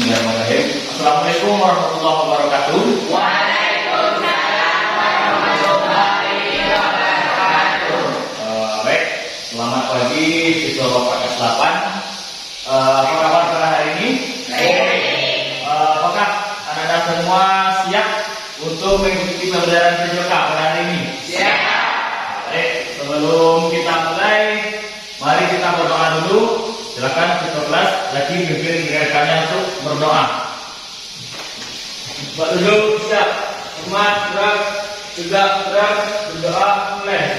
Bismillahirrahmanirrahim. Assalamualaikum warahmatullahi wabarakatuh. Waalaikumsalam warahmatullahi wabarakatuh. Baik, selamat pagi siswa Bapak kelas 8. Apa kabar pada hari ini? Baik. Apakah anak-anak semua siap untuk mengikuti pembelajaran PJOK pada hari ini? Siap. Baik, sebelum kita mulai, mari kita berdoa dulu. Silakan siswa kelas lagi pimpin rekannya untuk berdoa. Buat dulu, siap. Umat gerak, tegak gerak, berdoa mulai.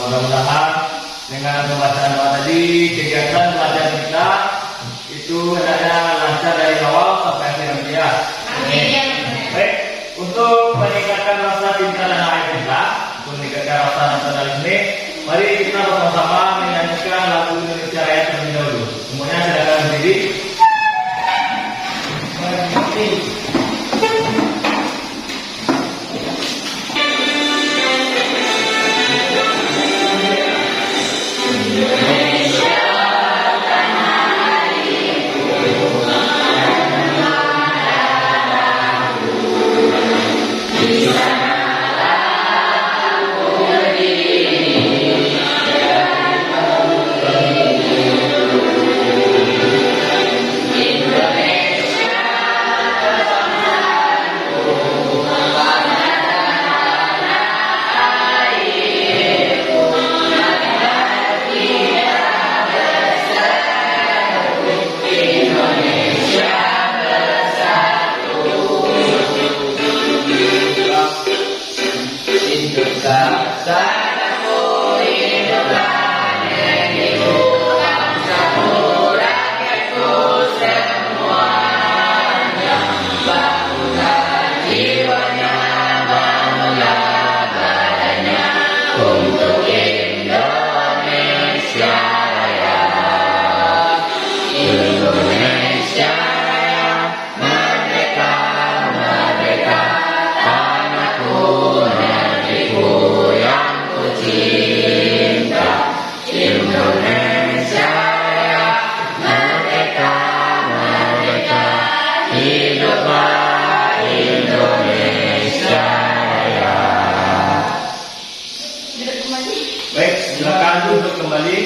Mudah-mudahan dengan pembacaan doa tadi kegiatan belajar kita itu hendaknya lancar dari awal sampai akhir nanti ya. Amin. Baik, untuk meningkatkan rasa cinta dan air kita, untuk meningkatkan rasa nasionalisme, mari kita bersama-sama menyanyikan lagu Indonesia Raya terlebih dahulu. Semuanya silakan berdiri. Baik, silakan duduk kembali.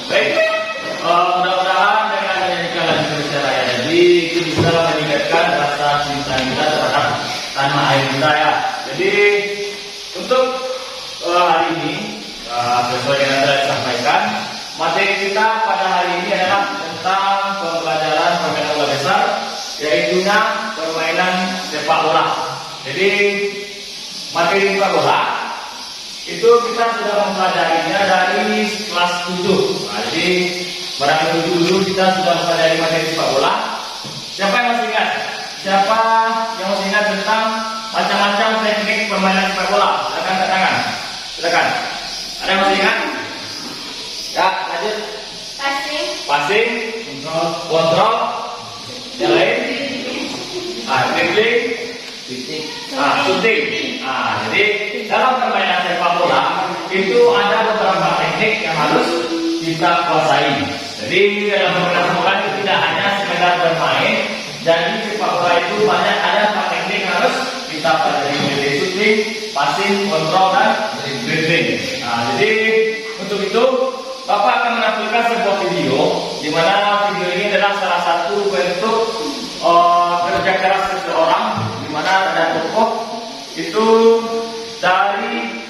Baik, mudah-mudahan dengan menyanyikan lagu Indonesia Raya tadi itu bisa meningkatkan rasa cinta kita terhadap tanah air kita ya. Jadi untuk hari ini sesuai dengan telah disampaikan, materi kita pada hari ini adalah tentang pembelajaran permainan bola besar, yaitu permainan sepak bola. Jadi materi sepak bola itu kita sudah mempelajarinya dari kelas 7. Nah, jadi barang kelas 7 dulu kita sudah mempelajari materi sepak bola. Siapa yang masih ingat? Siapa yang masih ingat tentang macam-macam teknik permainan sepak bola? Silakan angkat tangan. Silakan. Ada yang masih ingat? Ya, lanjut. Passing, kontrol, yang lain, dribbling, shooting. Jadi dalam permainan sepak bola itu ada beberapa teknik yang harus kita kuasai. Jadi dalam permainan sepak bola itu tidak hanya sekedar bermain. Jadi sepak bola itu banyak ada 4 teknik yang harus kita pelajari, mulai shooting, passing, kontrol, dan dribbling. Jadi untuk itu Bapak akan menampilkan sebuah video, di mana video ini adalah salah satu bentuk kerja keras seseorang, di mana ada tokoh itu dari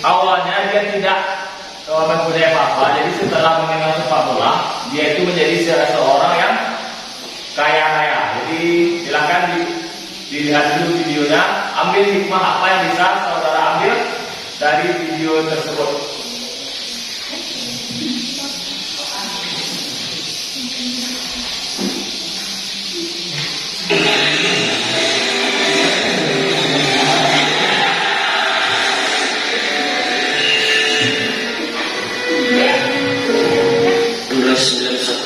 awalnya dia tidak mempunyai apa-apa, jadi setelah mengenal sepak bola, dia itu menjadi seorang yang kaya raya. Jadi silakan dilihat dulu videonya, ambil hikmah apa yang bisa saudara ambil dari video tersebut.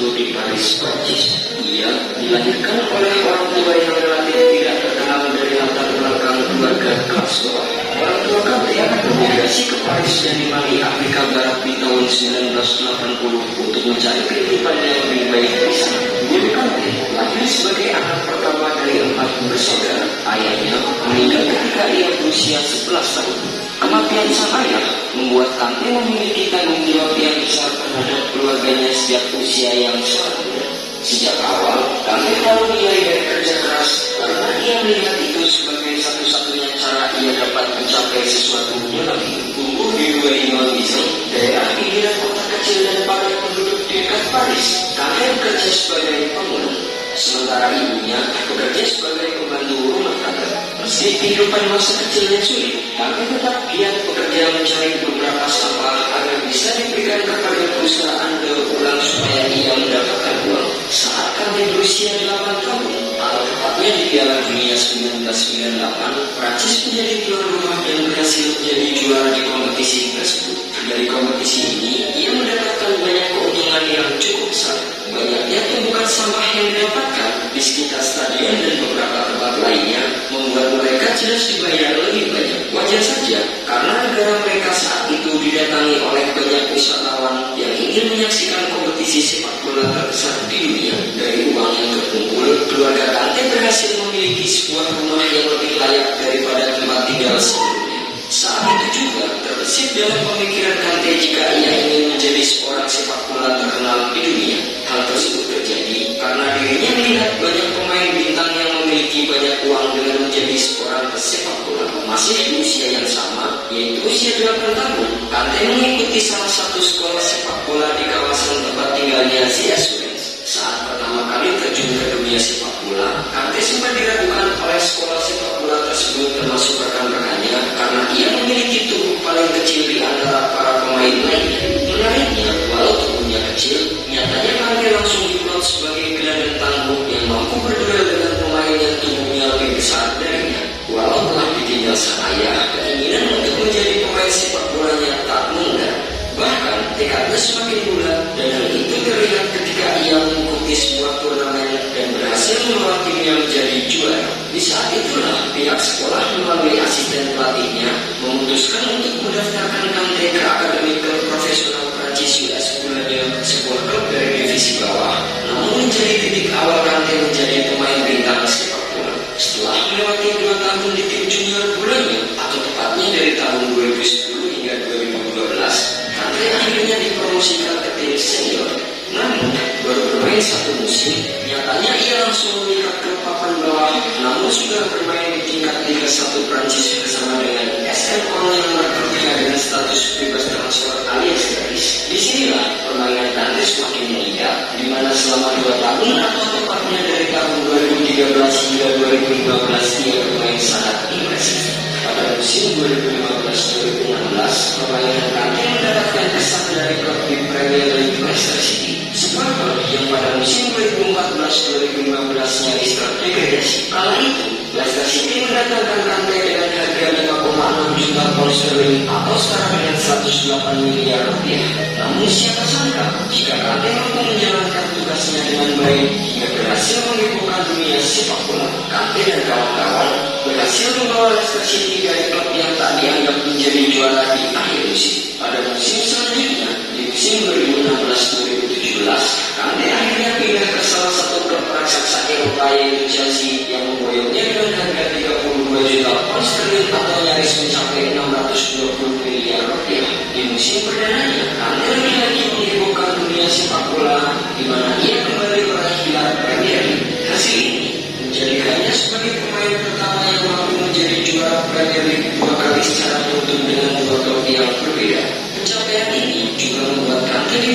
Di Paris, Prancis. Ia dilahirkan oleh orang tua yang relatif tidak terkenal dari latar belakang keluarga kelas bawah. Orang tua Kante bermigrasi ke Paris dari Mali, Afrika Barat di tahun 1980 untuk mencari kehidupan yang lebih baik di sana. Guru Kante lahir sebagai anak pertama dari 4 bersaudara. Ayahnya meninggal ketika ia berusia 11 tahun. Kematian sang ayah membuat Kante memiliki tanggung jawab yang besar terhadap keluarganya sejak usia yang sangat muda. Sejak awal, Kante selalu mulai dari kerja keras karena ia melihat itu sebagai satu-satunya cara ia dapat mencapai sesuatu melalui tumbuh di Rueil-Malmaison, daerah pinggiran kota kecil dan padat penduduk di dekat Paris. Kante bekerja sebagai pemulung, sementara ibunya bekerja sebagai pembantu rumah tangga. Meski kehidupan masa kecilnya sulit, Kante tetap giat bekerja mencari beberapa sampah agar bisa diberikan kepada perusahaan daur ulang supaya ia mendapatkan uang. Saat Kante berusia 8 tahun, atau tepatnya di Piala Dunia 1998, Prancis menjadi tuan rumah dan berhasil menjadi juara di kompetisi tersebut. Dari kompetisi ini, ia mendapatkan banyak keuntungan yang cukup besar. Banyaknya tumpukan sampah yang didapatkan di sekitar stadion dan beberapa tempat lainnya membuat mereka jelas dibayar lebih banyak. Wajar saja, karena negara mereka saat itu didatangi oleh banyak wisatawan yang ingin menyaksikan kompetisi sepak bola terbesar di dunia. Dari uang yang terkumpul, keluarga Kante berhasil memiliki sebuah rumah yang lebih layak daripada tempat tinggal sebelumnya. Saat itu juga terbesit dalam pemikiran Kante jika ia ingin menjadi seorang sepak bola terkenal di dunia. Hal tersebut terjadi karena dirinya melihat banyak pemain bintang yang memiliki banyak uang dengan menjadi seorang pesepak bola. Masih di usia yang sama, yaitu usia 8 tahun, Kante mengikuti salah satu sekolah sepak bola di kawasan tempat tinggalnya C.S. Lens. Saat pertama kali terjun ke dunia sepak bola, Kante sempat diragukan oleh sekolah sepak bola tersebut termasuk rekan-rekannya karena ia memiliki tubuh paling kecil di antara para pemain lainnya. Menariknya, walau tubuhnya kecil, nyatanya Kante langsung diplot sebagai gelandang tangguh yang mampu berduel dengan pemain yang tubuhnya lebih besar darinya. Walau telah ditinggal sang ayah, keinginan untuk menjadi pemain sepak bolanya tak mengudar. Bahkan tekadnya semakin bulat dan hal itu terlihat ketika ia mengikuti sebuah turnamen dan berhasil membawa timnya menjadi juara. Di saat itulah pihak sekolah melalui asisten pelatihnya memutuskan untuk mendaftarkan Kante ke Akademi Klub Profesional Prancis US Boulogne, sebuah klub dari divisi bawah. Namun menjadi titik awal Kante menjadi pemain bintang sepak bola. Setelah melewati 2 tahun di tim junior Boulogne, atau tepatnya dari tahun 2010 hingga 2012, Kante akhirnya dipromosikan ke tim senior. Namun, baru bermain 1 musim, nyatanya ia langsung melihat ke papan bawah, namun sudah bermain di tingkat Liga 1 Prancis bersama dengan SM Lyon yang mereka dengan status bebas transfer alias gratis. Disinilah permainan Kante semakin meningkat, di mana selama 2 tahun atau tepatnya dari tahun 2013 hingga 2015 ia bermain sangat impresif. Pada musim 2015-2016, permainan Kante mendapatkan kesan dari klub di Premier League Leicester City, sebuah klub yang pada musim 2014-2015 nyaris terdegradasi. Kala itu, Leicester City mendatangkan Kante dengan harga 5,6 juta pound sterling atau setara dengan 108 miliar rupiah. Namun siapa sangka jika Kante mampu menjalankan tugasnya dengan baik hingga berhasil menghebohkan dunia sepak bola. Kante dan kawan-kawan berhasil membawa Leicester City dari klub yang tak dianggap menjadi juara di akhir musim. Pada musim selanjutnya, di musim 2016-2017, Kante akhirnya pindah ke salah satu klub raksasa Eropa yaitu Chelsea yang memboyongnya dengan harga 32 juta pound sterling atau nyaris mencapai 620 miliar rupiah. Di musim perdananya, Kante lagi menghebohkan dunia sepak bola, di mana ia kembali meraih gelar Premier League. Hasil ini menjadikannya sebagai pemain pertama yang mampu menjadi juara Premier League 2 kali secara beruntun dengan 2 trofi yang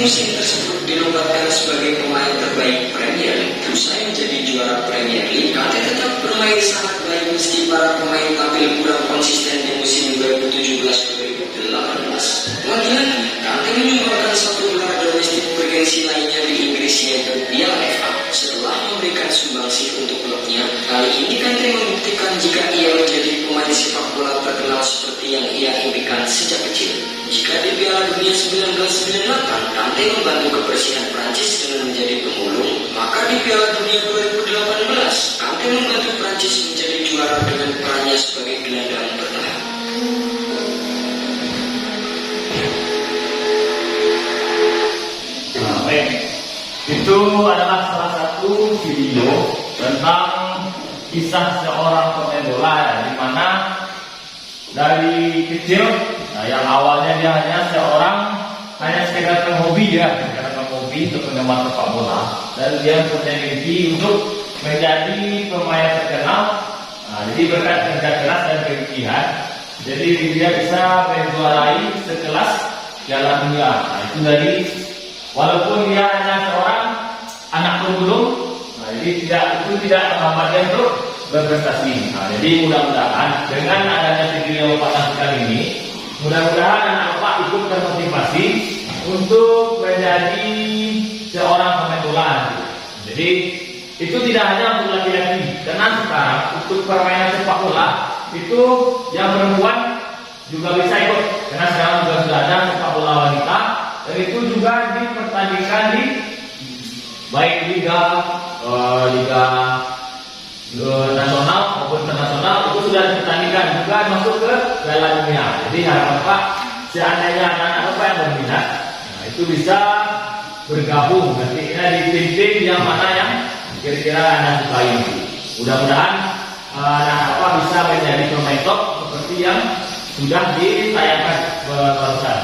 musim tersebut dinobatkan sebagai pemain terbaik Premier League, usai menjadi juara Premier League, Kante tetap bermain sangat baik meski para pemain tampil kurang konsisten di musim 2017-2018. Lagi-lagi, Kante menyumbangkan satu gelar domestik bergengsi lainnya di Inggris, yaitu Piala FA. Setelah memberikan sumbangsih untuk klubnya, kali ini Kante membuktikan jika ia menjadi pemain sepak bola terkenal seperti yang ia impikan sejak kecil. Jika di Piala Dunia 1998, Kante membantu kebersihan Prancis dengan menjadi pemulung, maka di Piala Dunia 2018, Kante membantu Prancis menjadi juara dengan perannya sebagai gelandang bertahan. Baik, itu adalah salah satu video tentang kisah seorang pemain bola di mana dari kecil, yang awalnya dia hanya sekedar penghobi untuk penggemar sepak bola, dan dia punya mimpi untuk menjadi pemain terkenal. Jadi berkat kerja keras dan kegigihan, jadi dia bisa menjuarai sekelas Piala Dunia. Itu dari walaupun dia hanya seorang anak pemulung, jadi itu tidak menghambat dia untuk berprestasi. Jadi mudah-mudahan dengan adanya video yang kali ini, mudah-mudahan anak bapak ikut termotivasi untuk menjadi seorang pemain bola. Jadi itu tidak hanya untuk laki-laki, karena sekarang untuk permainan sepak bola itu yang perempuan juga bisa ikut, karena sekarang juga sudah ada sepak bola wanita, dan itu juga dipertandingkan di baik liga nasional maupun internasional, itu sudah dipertandingkan juga masuk ke Piala Dunia. Jadi harapan Pak, seandainya anak-anak Bapak yang berminat, itu bisa bergabung nantinya di tim-tim yang mana yang kira-kira Anda sukai. Mudah-mudahan anak Bapak bisa menjadi pemain top seperti yang sudah ditayangkan barusan.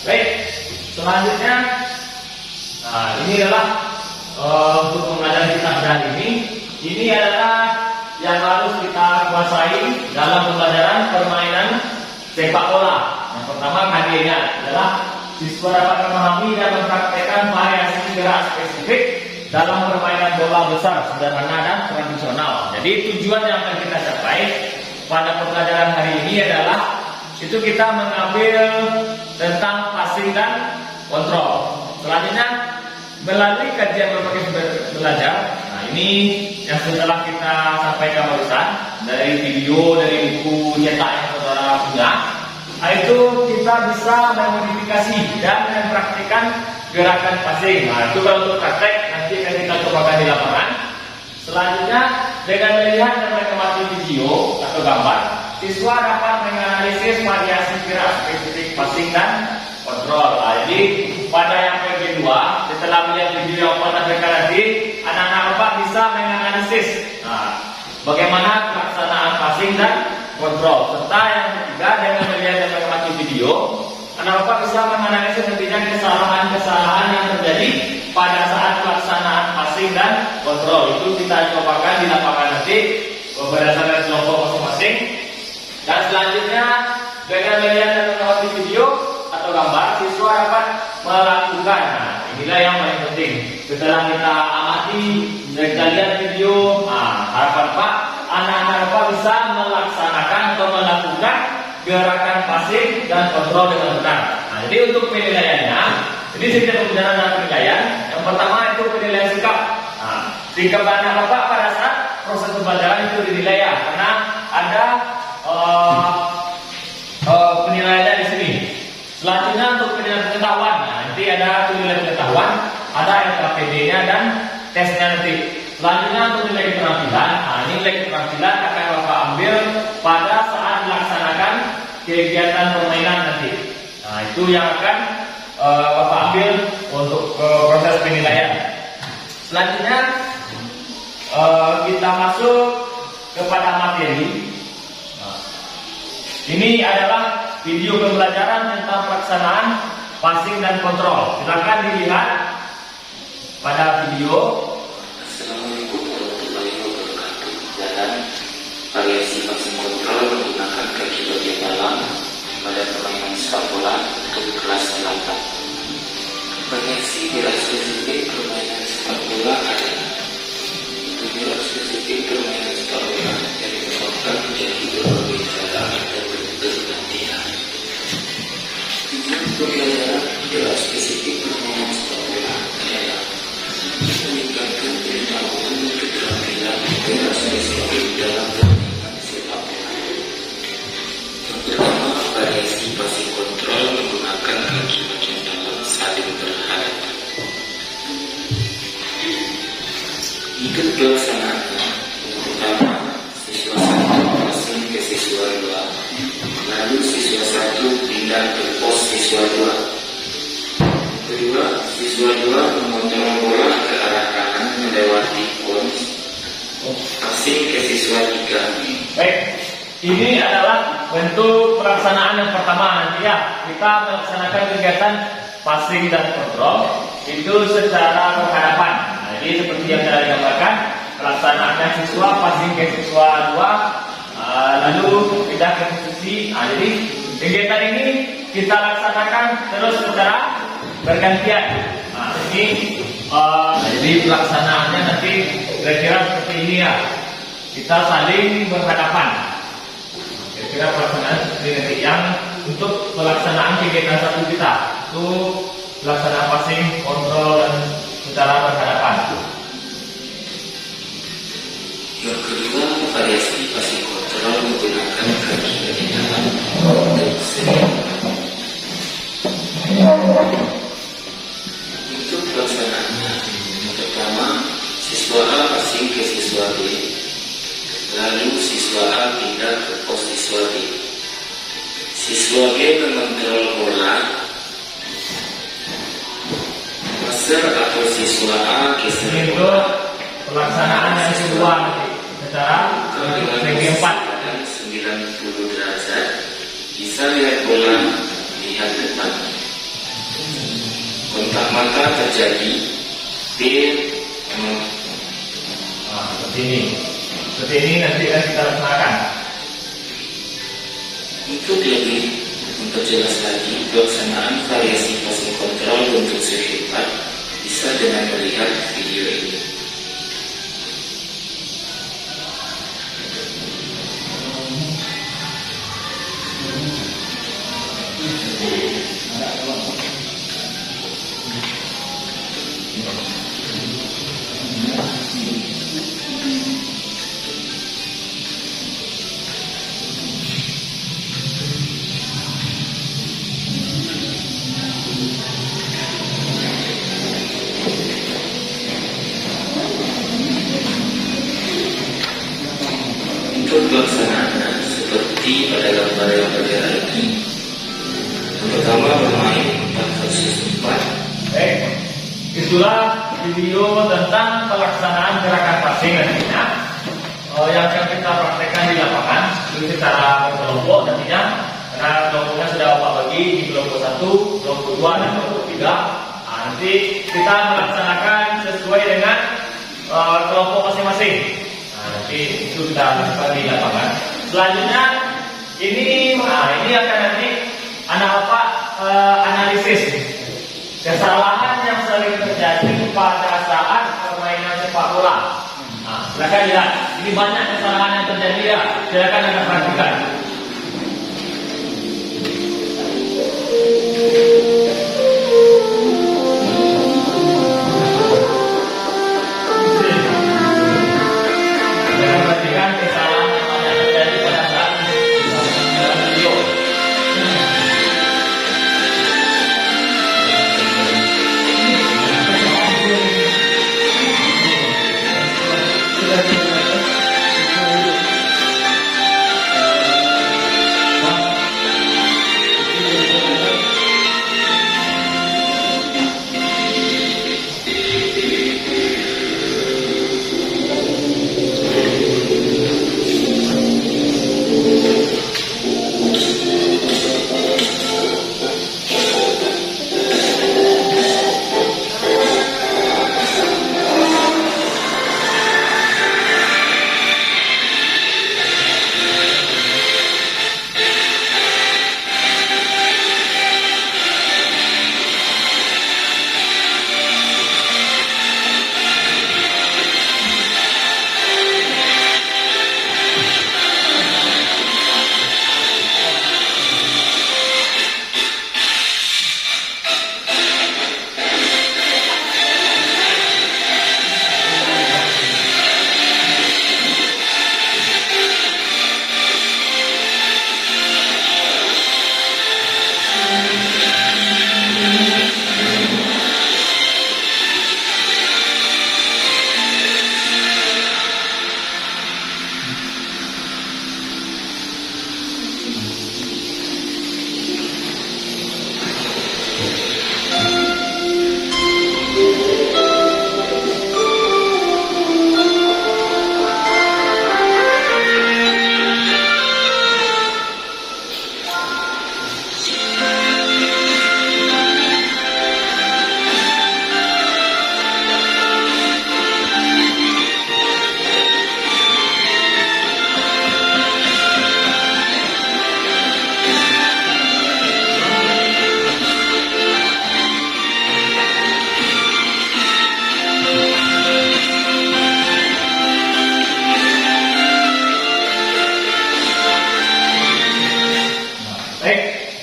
Baik, selanjutnya, ini adalah untuk pembelajaran kita hari ini. Ini adalah yang harus kita kuasai dalam pembelajaran permainan sepak bola. Yang pertama kajiannya adalah siswa dapat memahami dan mempraktekkan variasi gerak spesifik dalam permainan bola besar, sederhana dan tradisional. Jadi tujuan yang akan kita capai pada pembelajaran hari ini adalah itu kita mengambil tentang passing dan kontrol. Selanjutnya melalui kajian berbagai belajar. Nah, ini yang setelah kita sampaikan barusan dari video, dari buku cetak yang saudara punya. Nah, itu kita bisa memodifikasi dan mempraktikkan gerakan passing. Nah, itu kalau untuk praktek nanti akan kita cobakan di lapangan. Selanjutnya dengan melihat dan mengamati video atau gambar, siswa dapat menganalisis variasi gerak spesifik passing dan kontrol. Nah, jadi pada yang kedua, setelah melihat video yang pernah tadi, anak-anak Bapak bisa menganalisis bagaimana pelaksanaan passing dan kontrol. Serta yang ketiga, dengan melihat dan mengamati video, anak Bapak bisa menganalisis nantinya kesalahan-kesalahan yang terjadi pada saat pelaksanaan passing dan kontrol. Itu kita cobakan di lapangan nanti berdasarkan kelompok masing-masing. Dan selanjutnya, dengan melihat dan mengamati video atau gambar, siswa dapat melakukan. Nah, inilah yang paling penting. Setelah kita amati dan kita lihat video, harapan Pak, anak-anak Bapak bisa melaksanakan atau melakukan gerakan passing dan kontrol dengan benar. Nah, jadi untuk penilaiannya, ini sistem pembelajaran dan penilaian. Yang pertama itu penilaian sikap. Sikap anak Bapak pada saat proses pembelajaran itu dinilai ya, karena ada penilaiannya di sini. Selanjutnya untuk penilaian pengetahuan, nanti ada penilaian pengetahuan, ada LKPD-nya dan tesnya nanti. Selanjutnya untuk nilai keterampilan, ini nilai keterampilan akan Bapak ambil pada saat melaksanakan kegiatan permainan nanti. Nah, itu yang akan Bapak ambil untuk proses penilaian. Selanjutnya kita masuk kepada materi. Ini adalah video pembelajaran tentang pelaksanaan passing dan kontrol. Silakan dilihat pada video. Assalamualaikum warahmatullahi wabarakatuh. Dan variasi passing kontrol menggunakan kaki bagian dalam pada permainan sepak bola untuk kelas 8. Variasi Lebih spesifik permainan sepak bola adalah lebih spesifik permainan sepak bola yang dikembangkan menjadi berbagai cara dan bergantian. Tujuan pembelajaran adalah spesifik permainan sepak bola adalah meningkatkan pengetahuan dan keterampilan yang spesifik dalam permainan sepak bola. Yang pertama, variasi passing kontrol menggunakan kaki bagian dalam saling berhadapan. Ikut pelaksanaannya. Yang pertama, siswa 1 passing ke siswa 2, lalu siswa 1 pindah ke pos siswa 2. Kedua, siswa 2 mengontrol bola ke arah kanan melewati pons passing ke siswa 3. Baik, ini adalah bentuk pelaksanaan yang pertama. Nanti ya kita melaksanakan kegiatan passing dan kontrol itu secara berhadapan. Nah, jadi seperti yang telah digambarkan, pelaksanaannya siswa passing ke siswa 2, lalu pindah ke posisi. Nah, jadi kegiatan ini kita laksanakan terus secara bergantian. Nah, ini jadi pelaksanaannya nanti kira-kira seperti ini ya. Kita saling berhadapan. Kira-kira pelaksanaan seperti nanti yang untuk pelaksanaan kegiatan satu kita itu pelaksanaan passing, kontrol dan secara berhadapan. Yang kedua, variasi passing kontrol menggunakan kaki bagian dalam dan sering. Untuk pelaksanaannya, yang pertama, siswa A passing ke siswa B, lalu siswa A pindah ke pos siswa B. Siswa B mengontrol bola, passer atau siswa A geser Ini itu bola pelaksanaan yang kedua nanti secara segi 4. dan 90 derajat, bisa lihat bola, lihat depan. Kontak mata terjadi. Nah, seperti ini. Seperti ini nanti akan kita laksanakan. Untuk lebih memperjelas lagi pelaksanaan variasi passing kontrol untuk segi 4 bisa dengan melihat video ini. Untuk pelaksanaannya seperti pada gambar yang bergerak ini. Yang pertama, bermain 4 versus 4. Baik, itulah video tentang pelaksanaan gerakan passing nantinya yang akan kita praktekkan di lapangan itu secara berkelompok nantinya. Karena kelompoknya sudah Bapak bagi di kelompok 1, kelompok 2 dan kelompok 3. Nanti kita melaksanakan sesuai dengan kelompok masing-masing. Nanti itu kita lakukan di lapangan. Selanjutnya ini akan nanti anak Bapak analisis kesalahan yang sering terjadi pada saat permainan sepak bola. Nah, silakan lihat. Ini banyak kesalahan yang terjadi ya. Silakan Anda perhatikan. Perhatikan kesalahan yang terjadi pada saat dalam video.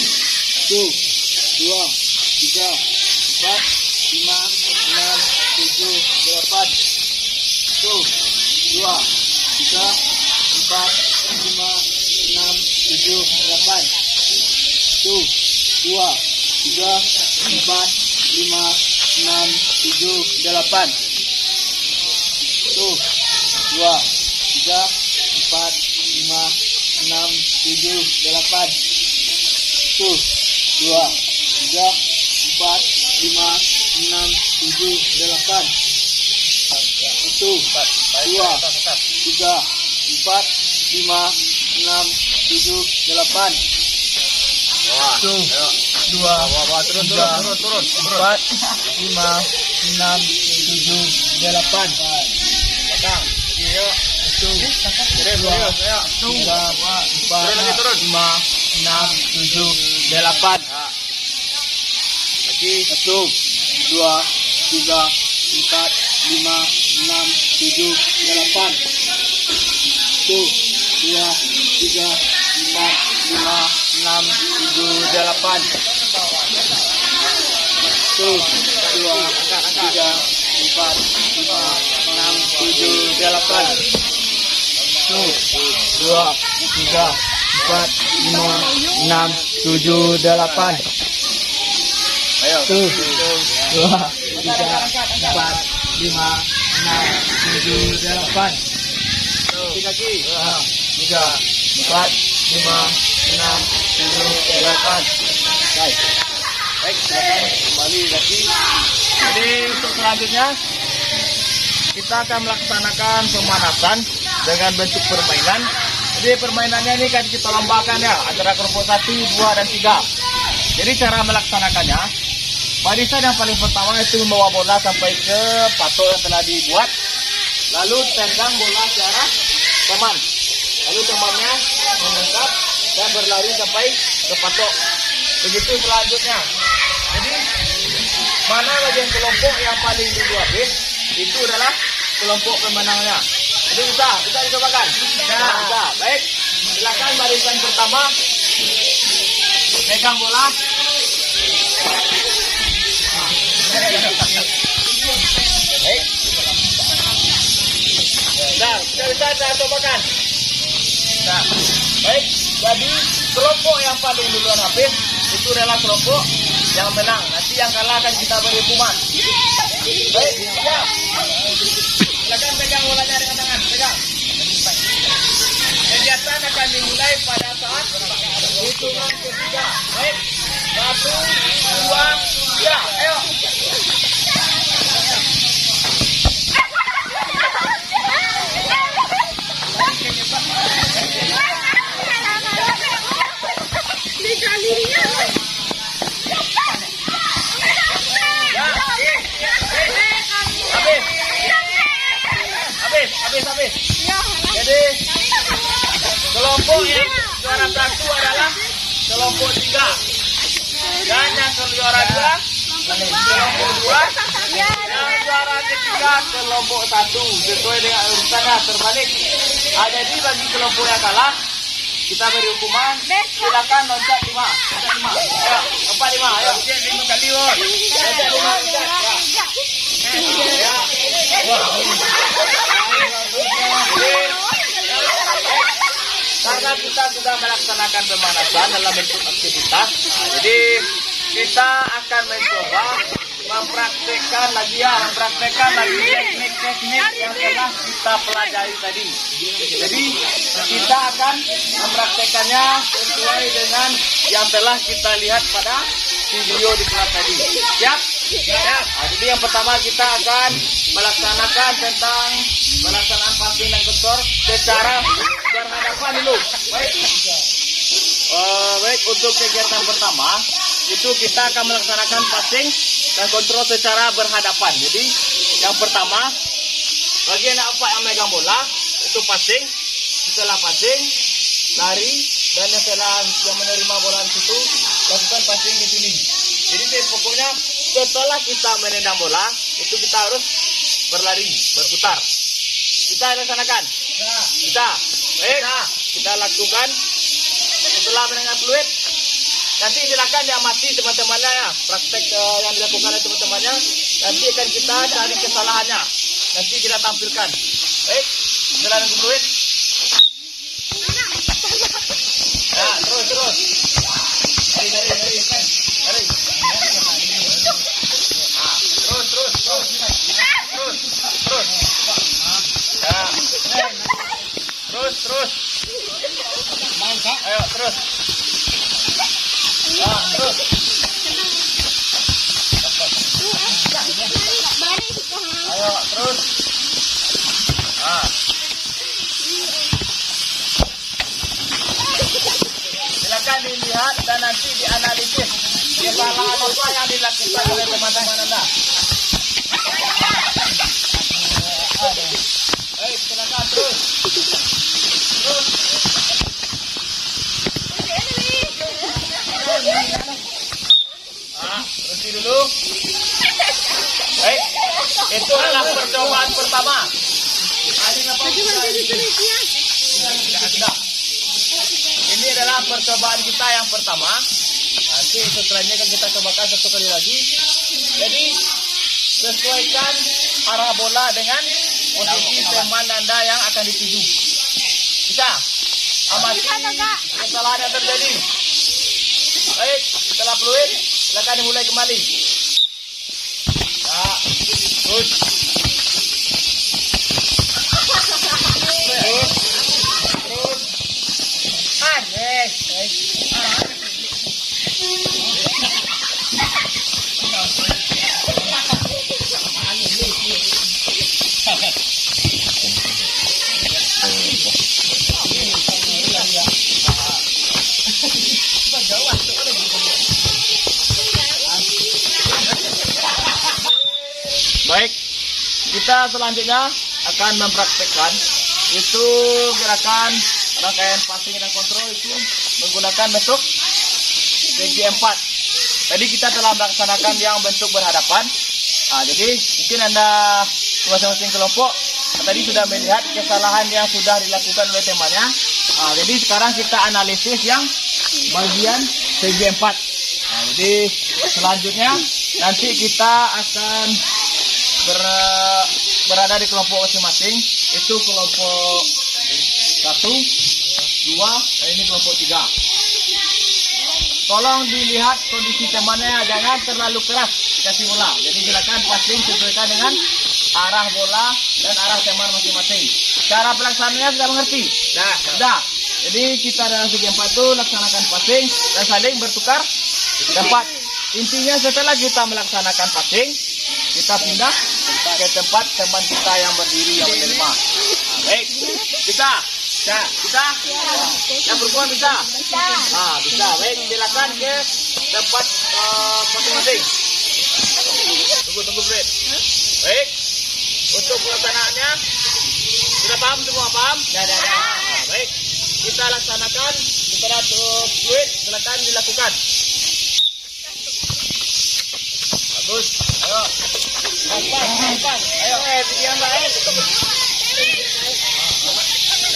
1, 2, 3, 4, 5, 6, 7, 8. 1, 2, 3, 4, 5, 6, 7, 8. 1, 2, 3, 4, 5, 6, 7, 8. 1, 2, 3, 4, 5, 6, 7, 8. 1, 2, 3, 4, 5, 6, 7, 8. 1, 2, 3, 4, 5, 6, 7, 8. 1, 2, 3, 4, 5, 6, 7, 8. Datang. Yuk. 1, 2, 3, 4, 5, 6, 7, 8. Lagi 1, 2, 3, 4, 5, 6, 7, 8. 1, 2, 3, 4, 5, 6, 7, 8. 1, 2, 3, 4, 5, 6, 7, 8. 1, 2, 3, 4, 5, 6, 7, 8. Ayo. 1, 2, 3, 4, 5, 6, 7, 8. 3 lagi. 3, 4, 5, 6, 7, 8. Baik. Baik, silakan kembali lagi. Jadi untuk selanjutnya kita akan melaksanakan pemanasan dengan bentuk permainan. Jadi permainannya ini kan kita lombakan ya antara kelompok 1, 2, dan 3. Jadi cara melaksanakannya, barisan yang paling pertama itu membawa bola sampai ke patok yang telah dibuat. Lalu tendang bola ke arah teman. Lalu temannya menangkap dan berlari sampai ke patok. Begitu selanjutnya. Jadi mana bagian kelompok yang paling dulu habis itu adalah kelompok pemenangnya. Jadi bisa dicobakan. Bisa. Baik. Silakan barisan pertama. Pegang bola. Baik. Nah, bisa saya cobakan. Nah, baik. Jadi kelompok yang paling duluan habis itu adalah kelompok yang menang. Nanti yang kalah akan kita beri hukuman. Baik, siap. Silakan pegang bolanya dengan tangan. Pegang. Kegiatan akan dimulai pada saat hitungan ketiga. Baik. 1, 2, 3. Ayo. Habis. Jadi kelompok yang juara 1 adalah kelompok 3 dan yang juara 2 kelompok 2 dan juara ketiga kelompok 1 sesuai dengan urutannya terbalik. Jadi bagi kelompok yang kalah kita beri hukuman. Silakan loncat 5. Ayo, 4 5. Ayo, 5 kali. Loncat 5. Ya. Karena kita sudah melaksanakan pemanasan dalam bentuk aktivitas, jadi kita akan mencoba mempraktekkan lagi teknik-teknik yang telah kita pelajari tadi. Jadi kita akan mempraktekannya sesuai dengan yang telah kita lihat pada video di kelas tadi. Siap? Siap. Jadi yang pertama kita akan melaksanakan tentang pelaksanaan passing dan kontrol secara berhadapan dulu. Baik. Baik, untuk kegiatan pertama itu kita akan melaksanakan passing dan kontrol secara berhadapan. Jadi yang pertama bagian apa yang megang bola itu passing, setelah passing lari, dan yang menerima bola di situ lakukan passing di sini. Jadi pokoknya setelah kita menendang bola itu kita harus berlari, berputar. Kita laksanakan. Kita. Baik. Kita lakukan. Setelah mendengar fluid, nanti silakan diamati teman-temannya ya. Praktek yang dilakukan oleh teman-temannya. Nanti akan kita cari kesalahannya. Nanti kita tampilkan. Baik. Setelah mendengar fluid. Ya, terus. Dari. Terus. Ayo, terus. Terus. Ayo, terus. Silakan dilihat dan nanti dianalisis kesalahan apa yang dilakukan oleh teman-teman Anda. Baik, silakan terus. Berhenti dulu. Baik, itu adalah percobaan pertama. Ini adalah percobaan kita yang pertama. Nanti setelahnya akan kita cobakan satu kali lagi. Jadi sesuaikan arah bola dengan posisi teman Anda yang akan dituju. Bisa? Amati kesalahan yang terjadi. Baik, setelah fluid, silakan dimulai kembali. Ya, terus. Baik, kita selanjutnya akan mempraktekkan itu gerakan rangkaian passing dan kontrol itu menggunakan bentuk segi 4. Tadi kita telah melaksanakan yang bentuk berhadapan. Jadi mungkin Anda masing-masing kelompok tadi sudah melihat kesalahan yang sudah dilakukan oleh temannya. Jadi sekarang kita analisis yang bagian segi 4. Jadi selanjutnya nanti kita akan berada di kelompok masing-masing. Itu kelompok 1, 2, dan ini kelompok 3. Tolong dilihat kondisi temannya, jangan terlalu keras kasih bola. Jadi silakan passing sesuaikan dengan arah bola dan arah teman masing-masing. Cara pelaksanaannya sudah mengerti? Sudah. Jadi kita dalam segi 4 itu laksanakan passing dan saling bertukar tempat. Intinya setelah kita melaksanakan passing, kita pindah ke tempat teman kita yang berdiri yang menerima. Baik, kita yang perempuan bisa. Bisa. Baik, silakan ke tempat masing-masing. Tunggu, Fred. Baik. Untuk pelaksanaannya sudah paham semua? Paham? Baik. Kita laksanakan setelah fluid, silakan dilakukan. Bagus. Ayo. Lepas. Ayo, pikiran baik.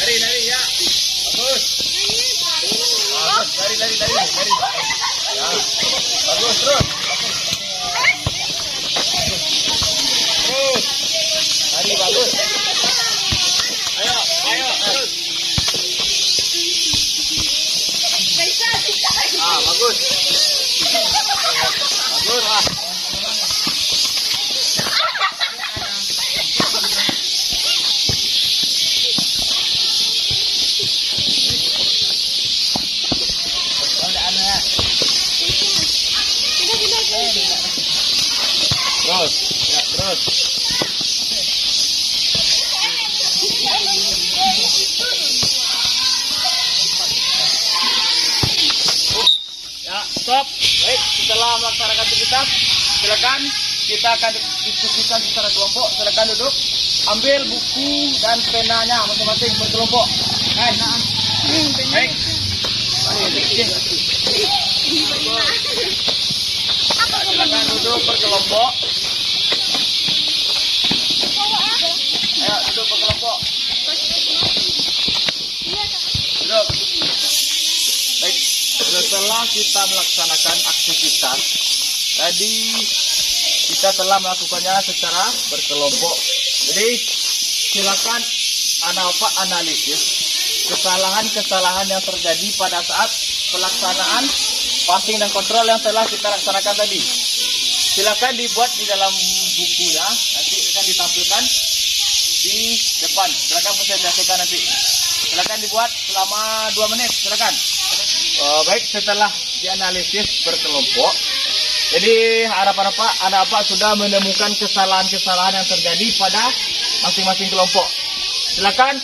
Lari ya. Bagus. Lari. Ya. Bagus terus. Lari bagus. Ayo terus. Bagus. Bagus. Terus. Ya, stop. Baik, setelah melaksanakan aktivitas, silakan kita akan diskusikan secara kelompok. Silakan duduk. Ambil buku dan penanya masing-masing berkelompok. Baik. Silakan duduk berkelompok. Ayo duduk berkelompok. Duduk. Baik, setelah kita melaksanakan aktivitas tadi, kita telah melakukannya secara berkelompok. Jadi silakan analisis kesalahan-kesalahan yang terjadi pada saat pelaksanaan passing dan kontrol yang telah kita laksanakan tadi. Silakan dibuat di dalam bukunya, nanti akan ditampilkan di depan. Silakan presentasikan nanti. Silakan dibuat selama 2 menit. Silakan. Baik, setelah dianalisis berkelompok, jadi harapan Anda sudah menemukan kesalahan-kesalahan yang terjadi pada masing-masing kelompok. Silakan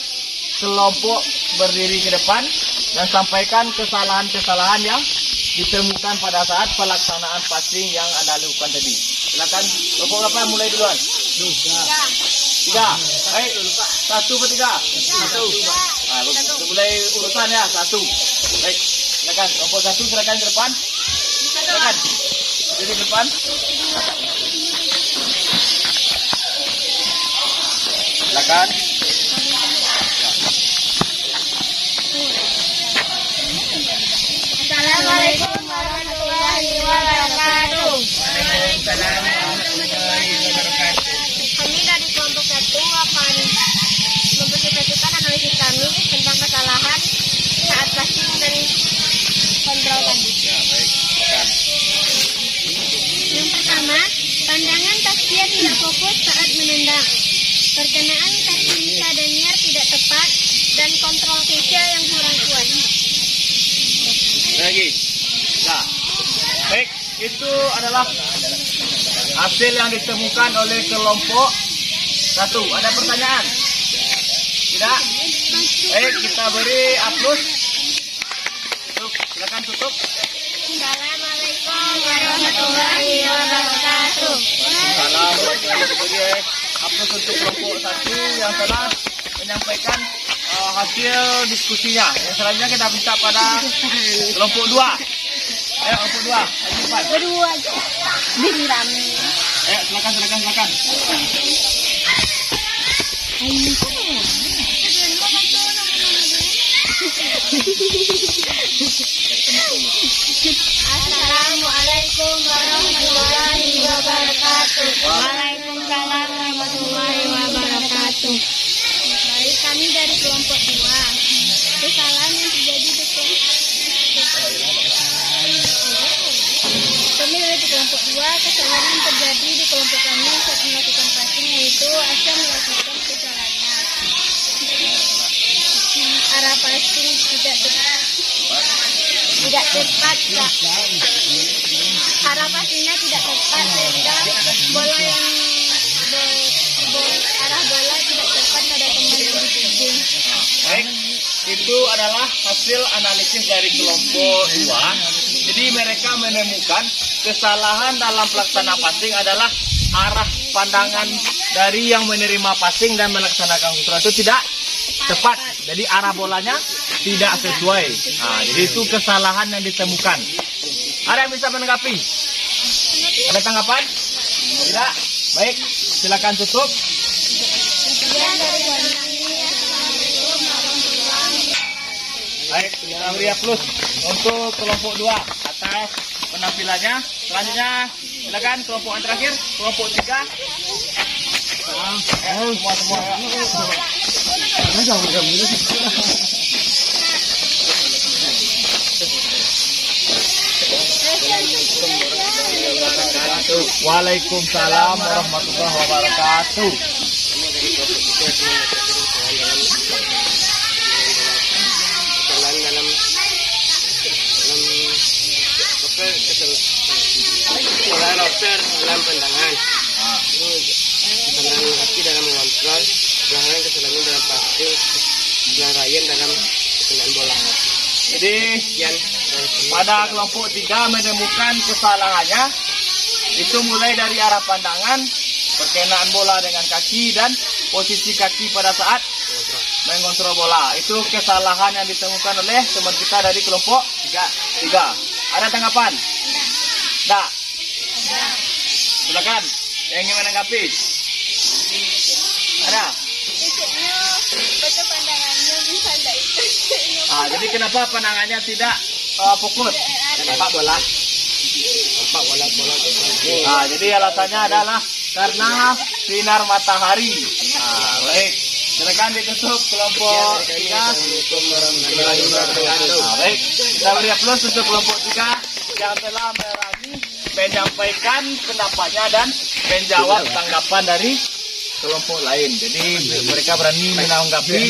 kelompok berdiri ke depan dan sampaikan kesalahan-kesalahan yang ditemukan pada saat pelaksanaan passing yang Anda lakukan tadi. Silakan kelompok berapa mulai duluan? 3. Baik, 1 per 3. 1. Mulai urusannya 1. Baik, silakan kelompok 1 silakan ke depan. Silakan. Jadi ke depan. Silakan. Assalamualaikum warahmatullahi wabarakatuh. Waalaikumsalam warahmatullahi wabarakatuh. Kami dari kelompok 1 akan mempresentasikan analisis kami tentang kesalahan saat passing dan kontrol tadi. Ya, baik. Silakan. Yang pertama, pandangan Tasya tidak fokus saat menendang. Perkenaan kaki Lisa Daniar tidak tepat dan kontrol Keisha yang kurang kuat. Lagi. Nah, baik, itu adalah hasil yang ditemukan oleh kelompok 1. Ada pertanyaan? Tidak? Baik, kita beri aplaus. Silakan tutup. Assalamualaikum warahmatullahi wabarakatuh. Salam. Aplaus untuk kelompok 1 yang telah menyampaikan hasil diskusinya. Yang selanjutnya kita minta pada kelompok 2. Ayo kelompok 2, ayo cepat. Berdua aja. Bikin rame. Ayo silakan. Assalamualaikum warahmatullahi wabarakatuh. Waalaikumsalam warahmatullahi wabarakatuh. Baik, kami dari kelompok 2. Kesalahan yang terjadi di kelompok 2, kesalahan yang terjadi di kelompok kami saat melakukan passing, yaitu Asya melakukan kesalahannya. Arah passing tidak tepat, Kak. Arah passingnya tidak tepat sehingga bola yang arah bola tidak tepat pada teman yang dituju. Baik, itu adalah hasil analisis dari kelompok 2. Jadi mereka menemukan kesalahan dalam pelaksana passing adalah arah pandangan dari yang menerima passing dan melaksanakan kontrol itu tidak tepat. Jadi arah bolanya tidak sesuai. Nah, jadi itu kesalahan yang ditemukan. Ada yang bisa menanggapi? Ada tanggapan? Tidak? Baik, silakan tutup. Baik, kita beri plus untuk kelompok 2 atas penampilannya. Selanjutnya, silakan kelompok yang terakhir, kelompok 3. Waalaikumsalam warahmatullahi wabarakatuh. Dalam pandangan, kesalahan kaki dalam mengontrol, kesalahan dalam passing, pelanggaran dalam kesalahan bola. Jadi pada kelompok 3 menemukan kesalahannya itu mulai dari arah pandangan, perkenaan bola dengan kaki, dan posisi kaki pada saat mengontrol bola. Itu kesalahan yang ditemukan oleh teman kita dari kelompok 3. Ada tanggapan? Tidak. Silakan yang ingin menanggapi. Ada? Betul pandangannya bisa tidak ikut. Jadi kenapa pandangannya tidak fokus? Nampak bola. Jadi alasannya adalah karena sinar matahari. Baik. Silakan ditutup kelompok 3. Baik. Kita beri plus untuk kelompok 3 yang telah berani menyampaikan pendapatnya dan menjawab tanggapan dari kelompok lain. Jadi mereka berani menanggapi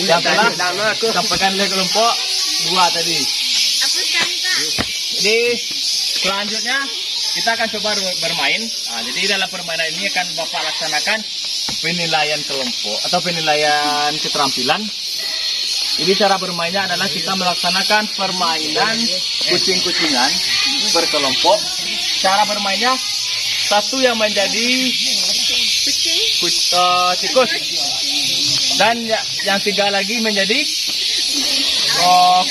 yang telah disampaikan oleh kelompok 2 tadi. Jadi selanjutnya kita akan coba bermain. Jadi dalam permainan ini akan Bapak laksanakan penilaian kelompok atau penilaian keterampilan. Jadi cara bermainnya adalah kita melaksanakan permainan kucing-kucingan berkelompok. Cara bermainnya satu yang menjadi tikus dan yang 3 lagi menjadi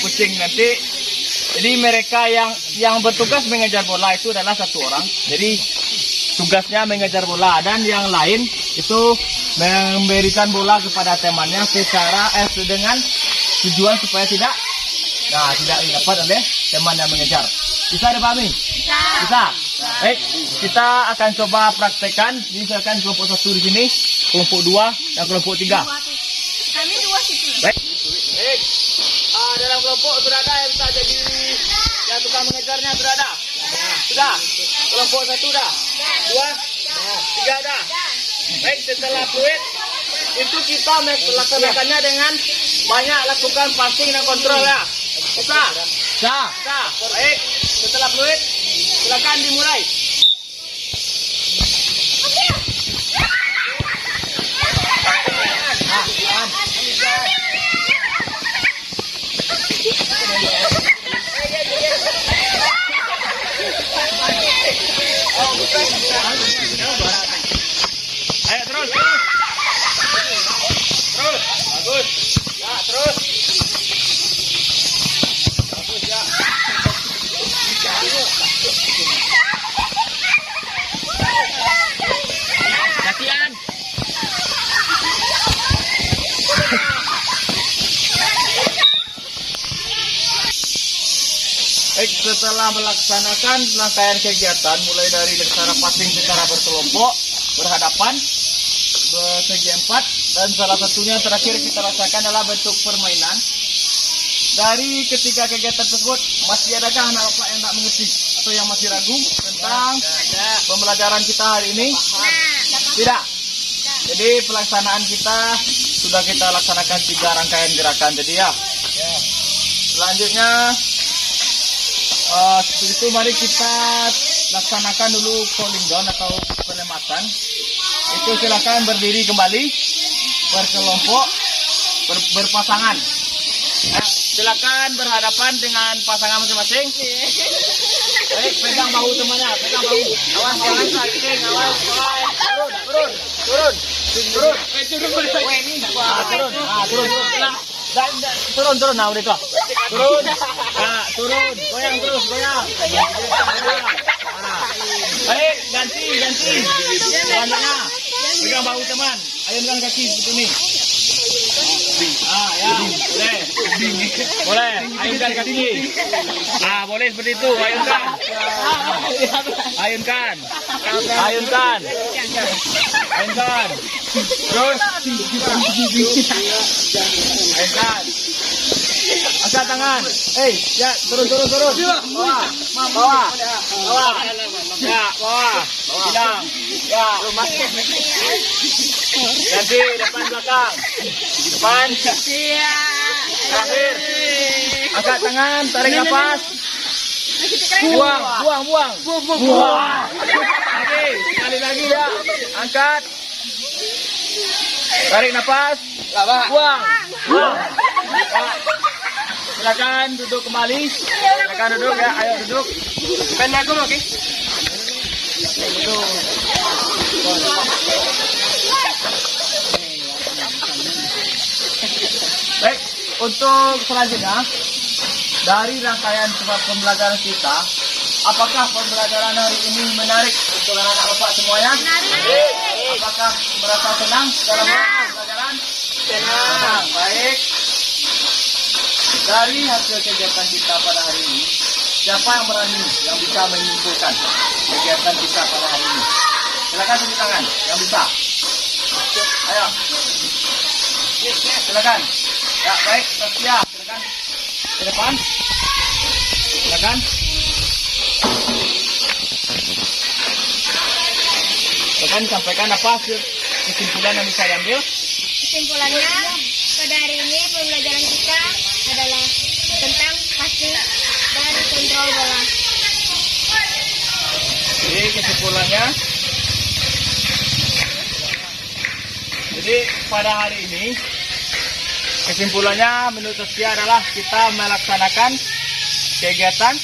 kucing nanti. Jadi mereka yang bertugas mengejar bola itu adalah 1 orang. Jadi tugasnya mengejar bola, dan yang lain itu memberikan bola kepada temannya secara dengan tujuan supaya tidak didapat oleh teman yang mengejar. Bisa dipahami? Bisa. Baik, kita akan coba praktekkan. Misalkan kelompok 1 di sini, kelompok 2 dan kelompok 3. Kami 2 situ. Baik. Dalam kelompok sudah ada yang bisa jadi yang tukang mengejarnya, sudah ada? Sudah. Kelompok 1 sudah? 2? 3 ada? Baik, setelah fluid itu kita melaksanakannya dengan banyak lakukan passing dan kontrol ya. Bisa? Bisa. Baik, setelah fluid silakan dimulai. Ayo terus. Bagus. Ya, terus. Bagus ya. setelah melaksanakan rangkaian kegiatan mulai dari cara passing secara berkelompok, berhadapan, bersegi empat, dan salah satunya terakhir kita rasakan adalah bentuk permainan. Dari ketiga kegiatan tersebut, masih adakah anak bapak yang tak mengerti atau yang masih ragu tentang pembelajaran kita hari ini? Tidak. Jadi pelaksanaan kita sudah kita laksanakan 3 rangkaian gerakan. Jadi ya. Selanjutnya seperti itu, mari kita laksanakan dulu cooling down atau penyelamatan. Itu silakan berdiri kembali, berkelompok, berpasangan. Silakan berhadapan dengan pasangan masing-masing. Baik, pegang bahu temannya, pegang bahu. Awas jangan saking, awas. Turun. Nah, udah itu. Turun. Nah, turun. Goyang terus, goyang. Baik, ganti. Selanjutnya, pegang bahu teman. Ayunkan kaki seperti ini. Ya, boleh. Ayunkan kaki. Boleh seperti itu. Ayunkan. Terus. Ayunkan. Angkat tangan. Ya, turun. Bawah. Ya, bawah. Bilang. Ya, ganti depan belakang. Depan. Terakhir. Angkat tangan, tarik nafas. Buang. Sekali lagi ya. Angkat. Tarik nafas. Buang. Silakan duduk kembali. Silakan duduk ya. Ayo duduk. Pendek dulu, oke? Duduk. Baik, untuk selanjutnya dari rangkaian pembelajaran kita, apakah pembelajaran hari ini menarik untuk anak-anak bapak semuanya? Menarik. Apakah merasa senang dalam pembelajaran? Senang. Baik. Dari hasil kegiatan kita pada hari ini, siapa yang berani yang bisa menyimpulkan kegiatan kita pada hari ini? Silakan tunjuk tangan yang bisa. Ayo. Silakan. Ya, baik, Tasya, silakan. Ke depan. Silakan. Silakan sampaikan apa hasil kesimpulan yang bisa diambil. Kesimpulannya, pada hari ini pembelajaran kita adalah tentang passing dan kontrol bola. Jadi kesimpulannya, pada hari ini kesimpulannya menurut Tasya adalah kita melaksanakan kegiatan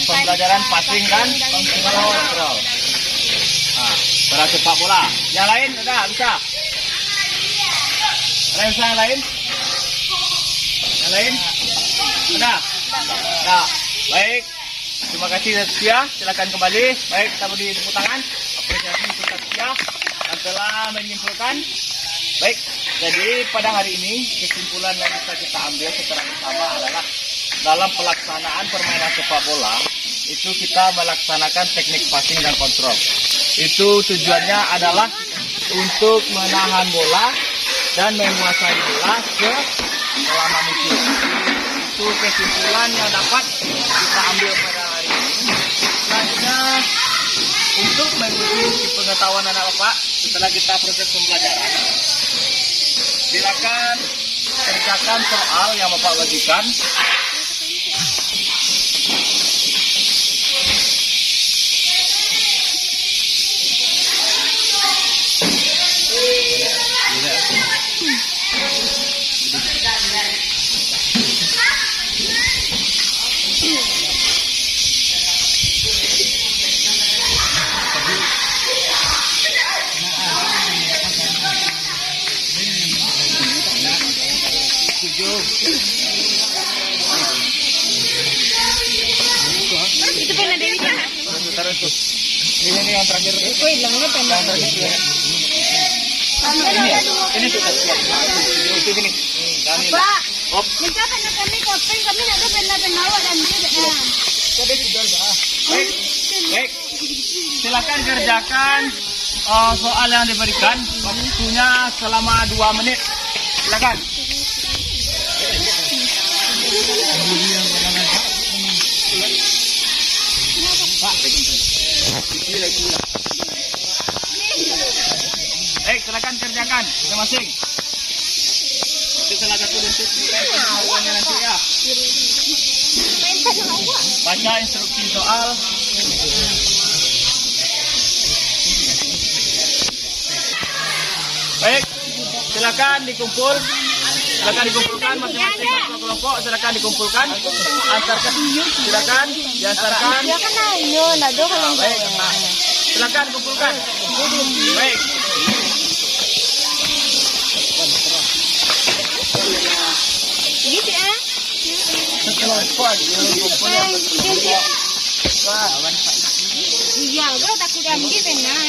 pembelajaran passing dan kontrol. Bola sepak bola. Yang lain ada bisa? Ada yang lain? Yang lain? Ada? Nah, baik. Terima kasih Tasya. Silakan kembali. Baik, kita beri tepuk tangan. Apresiasi untuk Tasya yang telah menyimpulkan. Baik, jadi pada hari ini kesimpulan yang bisa kita ambil secara bersama adalah dalam pelaksanaan permainan sepak bola itu kita melaksanakan teknik passing dan kontrol. Itu tujuannya adalah untuk menahan bola dan menguasai bola selama mungkin. Itu kesimpulan yang dapat kita ambil pada hari ini. Selanjutnya, untuk mengikuti pengetahuan anak bapak setelah kita proses pembelajaran, silakan kerjakan soal yang bapak bagikan. Itu pena Dewi kan? Taruh itu. Ini yang terakhir. Itu hilangnya pena. Yang terakhir. Ini tuh itu gini. Pak, minta pena kami kopeng, kami nak ada pena-pena awak dan dia. Baik, baik. Silakan kerjakan soal yang diberikan. Waktunya selama 2 menit. Silakan. Baik, silakan kerjakan masing-masing. Itu salah satu bentuk nilai pengawasannya nanti ya. Baca instruksi soal. Baik, silakan dikumpul. Silakan dikumpulkan masing-masing satu kelompok. Silakan dikumpulkan. Antarkan. Silakan diantarkan. Baik, silakan dikumpulkan. Baik. Gitu ya. Iya, bro takut ambil benar.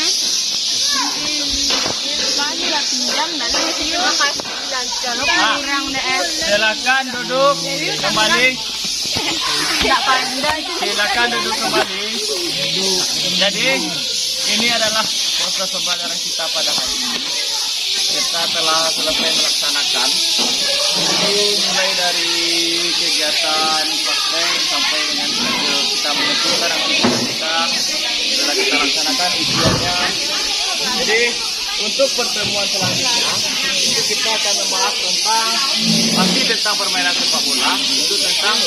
Kali lah pinjam dan sini makasih dan kurang deh. Silakan duduk kembali. Tidak pandai. Silakan duduk kembali. Jadi ini adalah proses pembelajaran kita pada hari ini. Kita telah selesai melaksanakan. Jadi mulai dari kegiatan praktek sampai dengan kita menentukan aktivitas kita telah kita laksanakan ujiannya. Jadi untuk pertemuan selanjutnya itu kita akan membahas masih tentang permainan sepak bola, itu tentang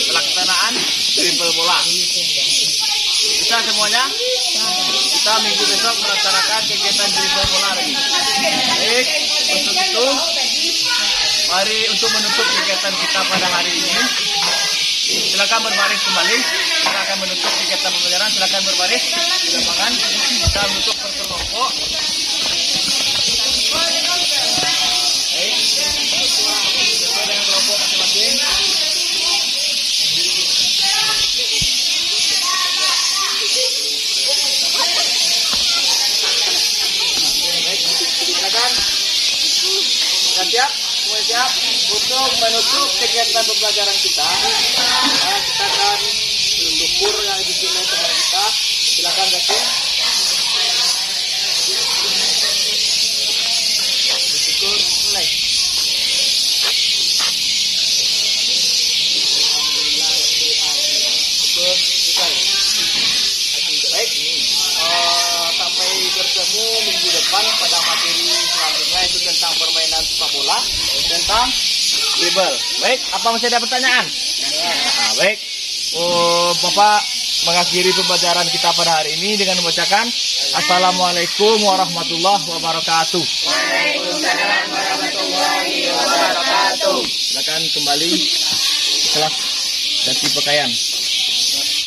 pelaksanaan dribble bola. Bisa semuanya? Kita minggu besok melaksanakan kegiatan dribble bola lagi. Baik, untuk itu mari untuk menutup kegiatan kita pada hari ini. Silakan berbaris kembali. Kita akan menutup kegiatan pembelajaran. Silakan berbaris di lapangan. Kita menutup per kelompok. Baik. Sesuai dengan kelompok masing-masing. Baik. Silakan. Sudah siap? Semua siap untuk menutup kegiatan pembelajaran kita. Kita akan mengukur yang dibimbing kepada kita. Silakan Gati. Bersyukur mulai. Syukur selesai. Baik. Sampai bertemu minggu depan pada materi selanjutnya itu tentang permainan sepak bola, tentang dribble. Baik, apa masih ada pertanyaan? Baik. Bapak mengakhiri pembelajaran kita pada hari ini dengan membacakan Assalamualaikum warahmatullahi wabarakatuh. Waalaikumsalam warahmatullahi wabarakatuh. Silakan kembali kelas ganti pakaian.